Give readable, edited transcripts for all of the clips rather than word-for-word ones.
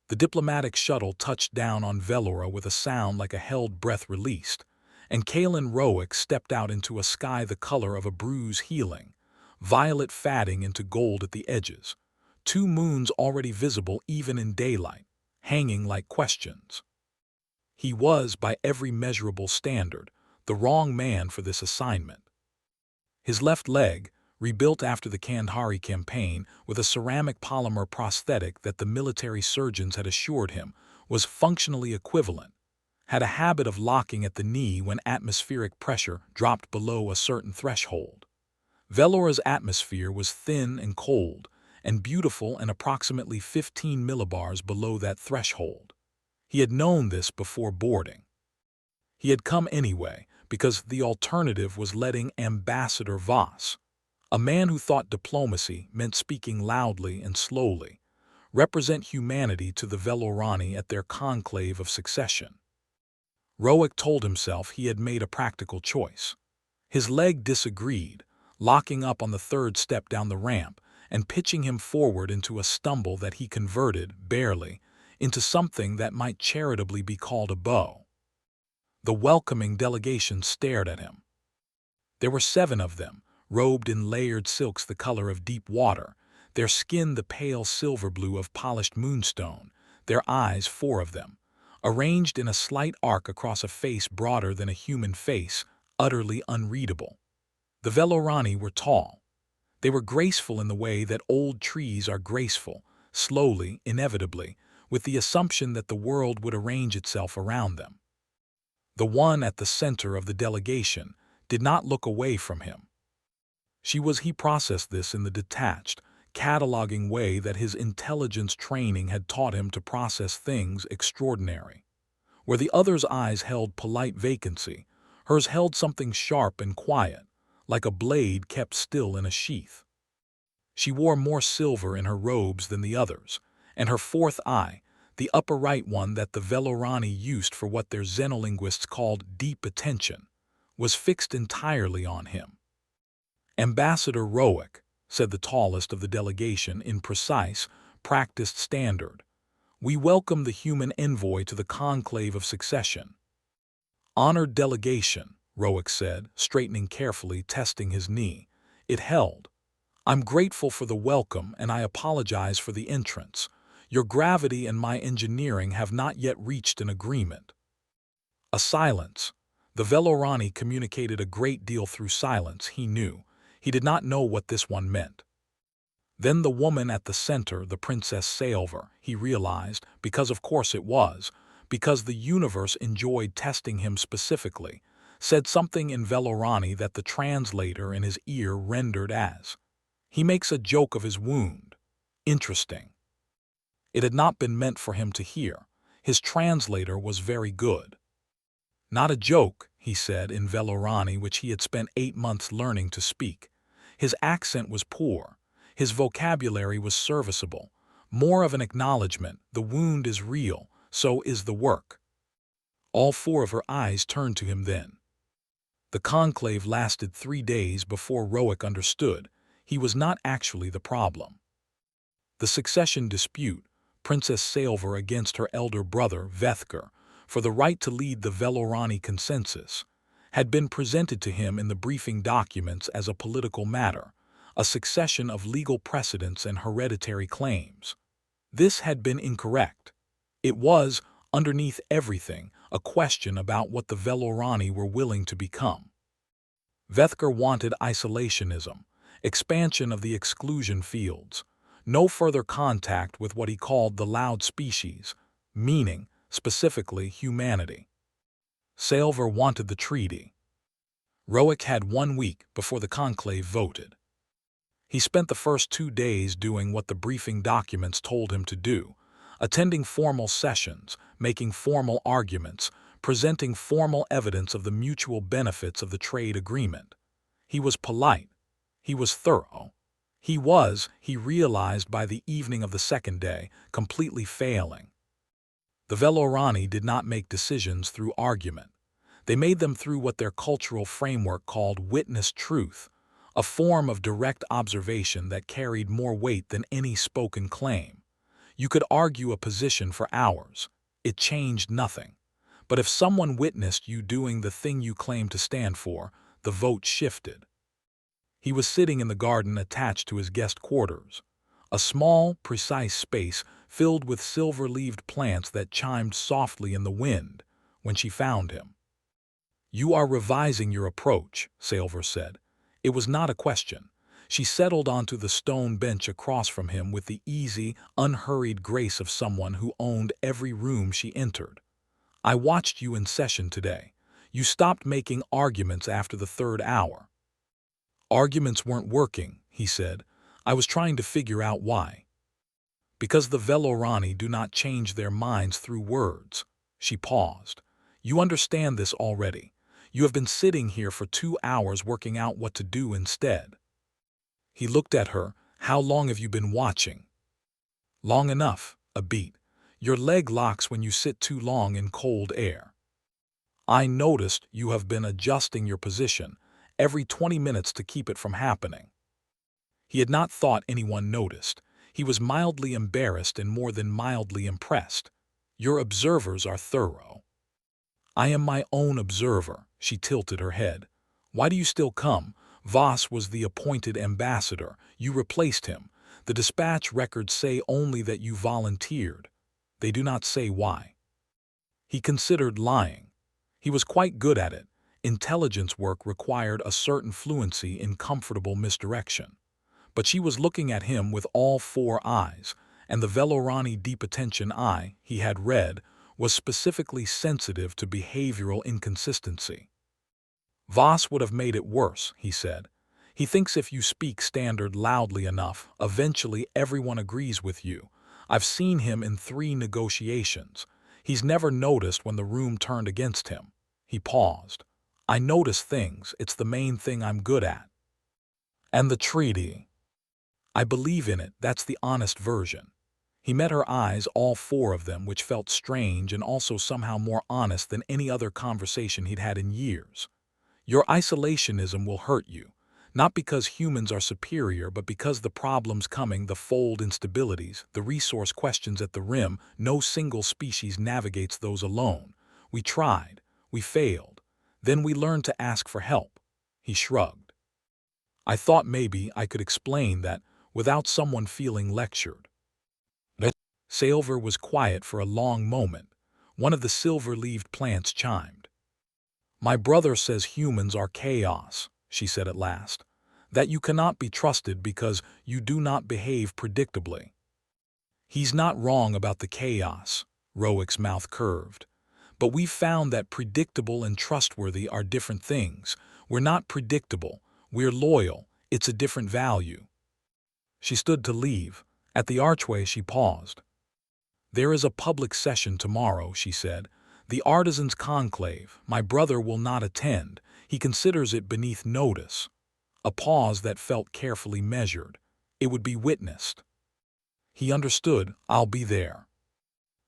The diplomatic shuttle touched down on Vel'Orah with a sound like a held breath released, and Caelen Roic stepped out into a sky the color of a bruise healing, violet fading into gold at the edges, two moons already visible even in daylight, hanging like questions. He was, by every measurable standard, the wrong man for this assignment. His left leg, rebuilt after the Kandahari campaign with a ceramic polymer prosthetic that the military surgeons had assured him was functionally equivalent, had a habit of locking at the knee when atmospheric pressure dropped below a certain threshold. Vel'Orah's atmosphere was thin and cold, and beautiful and approximately 15 millibars below that threshold. He had known this before boarding. He had come anyway, because the alternative was letting Ambassador Voss, a man who thought diplomacy meant speaking loudly and slowly, represent humanity to the Vel'Orani at their Conclave of Succession. Roic told himself he had made a practical choice. His leg disagreed, locking up on the third step down the ramp and pitching him forward into a stumble that he converted, barely, into something that might charitably be called a bow. The welcoming delegation stared at him. There were 7 of them, robed in layered silks the color of deep water, their skin the pale silver blue of polished moonstone, their eyes 4 of them, arranged in a slight arc across a face broader than a human face, utterly unreadable. The Vel'Orani were tall. They were graceful in the way that old trees are graceful, slowly, inevitably, with the assumption that the world would arrange itself around them. The one at the center of the delegation did not look away from him. He processed this in the detached, cataloging way that his intelligence training had taught him to process things extraordinary. Where the other's eyes held polite vacancy, hers held something sharp and quiet, like a blade kept still in a sheath. She wore more silver in her robes than the others, and her 4th eye, the upper right one that the Vel'Orani used for what their xenolinguists called deep attention, was fixed entirely on him. Ambassador Roic, said the tallest of the delegation in precise, practiced standard, we welcome the human envoy to the Conclave of Succession. Honored delegation, Roic said, straightening carefully, testing his knee. It held. I'm grateful for the welcome and I apologize for the entrance. Your gravity and my engineering have not yet reached an agreement. A silence. The Vel'Orani communicated a great deal through silence, he knew. He did not know what this one meant. Then the woman at the center, the Princess Sael'Vor, he realized, because of course it was, because the universe enjoyed testing him specifically, said something in Vel'Orani that the translator in his ear rendered as, he makes a joke of his wound. Interesting. It had not been meant for him to hear. His translator was very good. Not a joke, he said in Vel'Orani, which he had spent 8 months learning to speak. His accent was poor. His vocabulary was serviceable. More of an acknowledgement, the wound is real, so is the work. All 4 of her eyes turned to him then. The conclave lasted 3 days before Roic understood he was not actually the problem. The succession dispute, Princess Sael'Vor against her elder brother, Vel'Orah, for the right to lead the Vel'Orani consensus, had been presented to him in the briefing documents as a political matter, a succession of legal precedents and hereditary claims. This had been incorrect. It was, underneath everything, a question about what the Vel'Orani were willing to become. Vel'Orah wanted isolationism, expansion of the exclusion fields, no further contact with what he called the loud species, meaning, specifically, humanity. Sael'Vor wanted the treaty. Roic had 1 week before the conclave voted. He spent the first 2 days doing what the briefing documents told him to do, attending formal sessions, making formal arguments, presenting formal evidence of the mutual benefits of the trade agreement. He was polite. He was thorough. He realized by the evening of the 2nd day, completely failing. The Vel'Orani did not make decisions through argument. They made them through what their cultural framework called witness truth, a form of direct observation that carried more weight than any spoken claim. You could argue a position for hours. It changed nothing. But if someone witnessed you doing the thing you claimed to stand for, the vote shifted. He was sitting in the garden attached to his guest quarters, a small, precise space filled with silver-leaved plants that chimed softly in the wind when she found him. "You are revising your approach," Sael'Vor said. It was not a question. She settled onto the stone bench across from him with the easy, unhurried grace of someone who owned every room she entered. "I watched you in session today. You stopped making arguments after the third hour." "Arguments weren't working," he said. "I was trying to figure out why." "Because the Vel'Orani do not change their minds through words." She paused. "You understand this already. You have been sitting here for 2 hours working out what to do instead." He looked at her. "How long have you been watching?" "Long enough, a beat. Your leg locks when you sit too long in cold air." "I noticed you have been adjusting your position every 20 minutes to keep it from happening." He had not thought anyone noticed. He was mildly embarrassed and more than mildly impressed. "Your observers are thorough." "I am my own observer." She tilted her head. "Why do you still come? Voss was the appointed ambassador. You replaced him. The dispatch records say only that you volunteered. They do not say why." He considered lying. He was quite good at it. Intelligence work required a certain fluency in comfortable misdirection. But she was looking at him with all 4 eyes, and the Vel'Orani deep attention eye, he had read, was specifically sensitive to behavioral inconsistency. "Voss would have made it worse," he said. "He thinks if you speak standard loudly enough, eventually everyone agrees with you. I've seen him in 3 negotiations. He's never noticed when the room turned against him." He paused. "I notice things. It's the main thing I'm good at." "And the treaty?" "I believe in it. That's the honest version." He met her eyes, all 4 of them, which felt strange and also somehow more honest than any other conversation he'd had in years. "Your isolationism will hurt you. Not because humans are superior, but because the problems coming, the fold instabilities, the resource questions at the rim, no single species navigates those alone. We tried. We failed. Then we learned to ask for help." He shrugged. "I thought maybe I could explain that without someone feeling lectured." Sael'Vor was quiet for a long moment. One of the silver-leaved plants chimed. "My brother says humans are chaos," she said at last. "That you cannot be trusted because you do not behave predictably." "He's not wrong about the chaos," Roic's mouth curved. "But we've found that predictable and trustworthy are different things. We're not predictable. We're loyal. It's a different value." She stood to leave. At the archway she paused. "There is a public session tomorrow," she said. "The artisans' conclave. My brother will not attend. He considers it beneath notice." A pause that felt carefully measured. It would be witnessed. He understood. "I'll be there."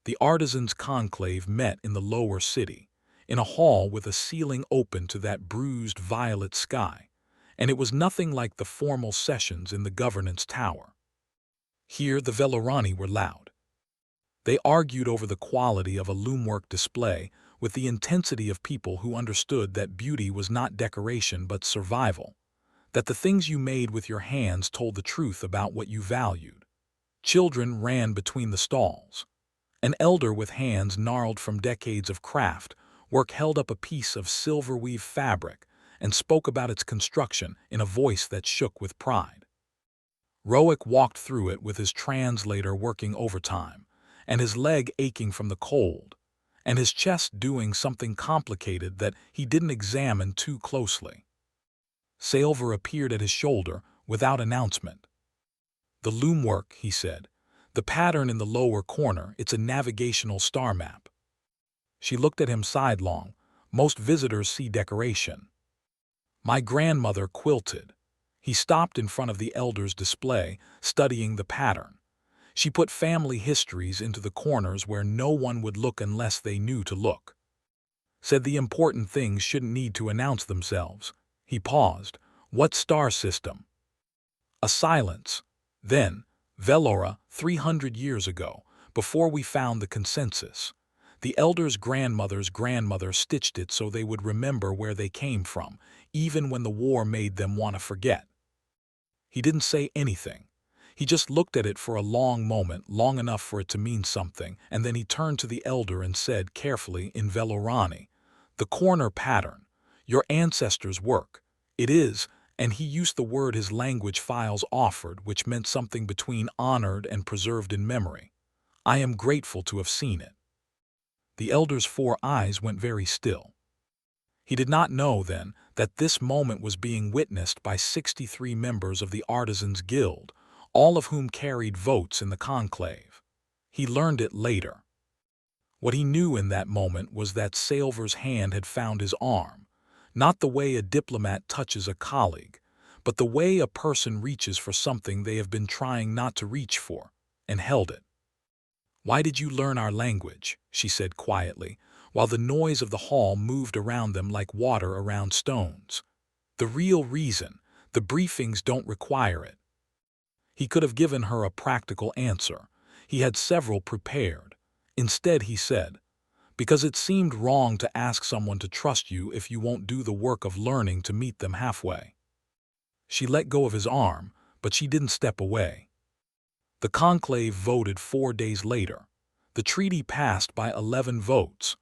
The artisans' conclave met in the lower city, in a hall with a ceiling open to that bruised violet sky, and it was nothing like the formal sessions in the governance tower. Here the Vel'Orani were loud. They argued over the quality of a loomwork display with the intensity of people who understood that beauty was not decoration but survival, that the things you made with your hands told the truth about what you valued. Children ran between the stalls. An elder with hands gnarled from decades of craft work held up a piece of silver-weave fabric and spoke about its construction in a voice that shook with pride. Roic walked through it with his translator working overtime, and his leg aching from the cold, and his chest doing something complicated that he didn't examine too closely. Sael'Vor appeared at his shoulder without announcement. "The loomwork," he said. "The pattern in the lower corner, it's a navigational star map." She looked at him sidelong. "Most visitors see decoration." "My grandmother quilted." He stopped in front of the elder's display, studying the pattern. She put family histories into the corners where no one would look unless they knew to look. Said the important things shouldn't need to announce themselves. He paused. "What star system?" A silence. Then, Vel'Orah, 300 years ago, before we found the consensus. The elders' grandmother's grandmother stitched it so they would remember where they came from, even when the war made them want to forget. He didn't say anything. He just looked at it for a long moment, long enough for it to mean something, and then he turned to the elder and said carefully in Vel'Orani, "The corner pattern. Your ancestors' work. It is," and he used the word his language files offered, which meant something between honored and preserved in memory. "I am grateful to have seen it." The elder's 4 eyes went very still. He did not know then that this moment was being witnessed by 63 members of the Artisans' Guild, all of whom carried votes in the conclave. He learned it later. What he knew in that moment was that Sael'Vor's hand had found his arm, not the way a diplomat touches a colleague, but the way a person reaches for something they have been trying not to reach for, and held it. "Why did you learn our language?" she said quietly, while the noise of the hall moved around them like water around stones. "The real reason. The briefings don't require it." He could have given her a practical answer. He had several prepared. Instead, he said, "Because it seemed wrong to ask someone to trust you if you won't do the work of learning to meet them halfway." She let go of his arm, but she didn't step away. The conclave voted 4 days later. The treaty passed by 11 votes.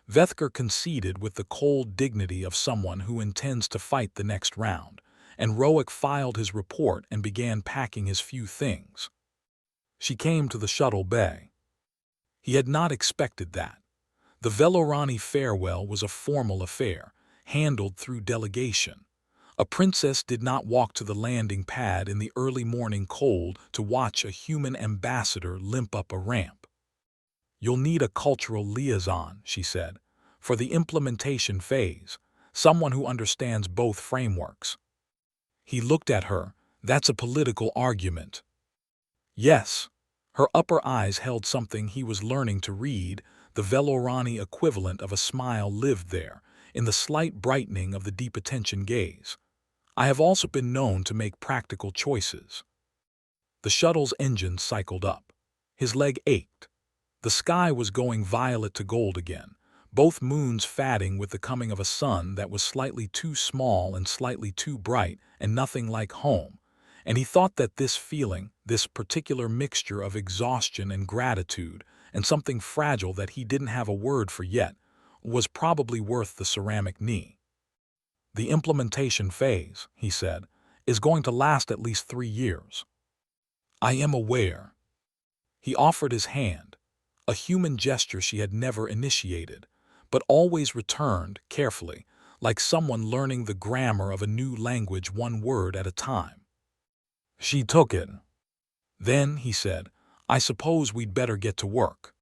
Vel'Orah conceded with the cold dignity of someone who intends to fight the next round, and Roic filed his report and began packing his few things. She came to the shuttle bay. He had not expected that. The Vel'Orani farewell was a formal affair, handled through delegation. A princess did not walk to the landing pad in the early morning cold to watch a human ambassador limp up a ramp. "You'll need a cultural liaison," she said, "for the implementation phase, someone who understands both frameworks." He looked at her. "That's a political argument." "Yes." Her upper eyes held something he was learning to read. The Vel'Orani equivalent of a smile lived there, in the slight brightening of the deep attention gaze. "I have also been known to make practical choices." The shuttle's engine cycled up. His leg ached. The sky was going violet to gold again, both moons fading with the coming of a sun that was slightly too small and slightly too bright and nothing like home, and he thought that this feeling, this particular mixture of exhaustion and gratitude, and something fragile that he didn't have a word for yet, was probably worth the ceramic knee. "The implementation phase," he said, "is going to last at least 3 years. I am aware." He offered his hand, a human gesture she had never initiated, but always returned carefully, like someone learning the grammar of a new language 1 word at a time. She took it. "Then," he said, "I suppose we'd better get to work."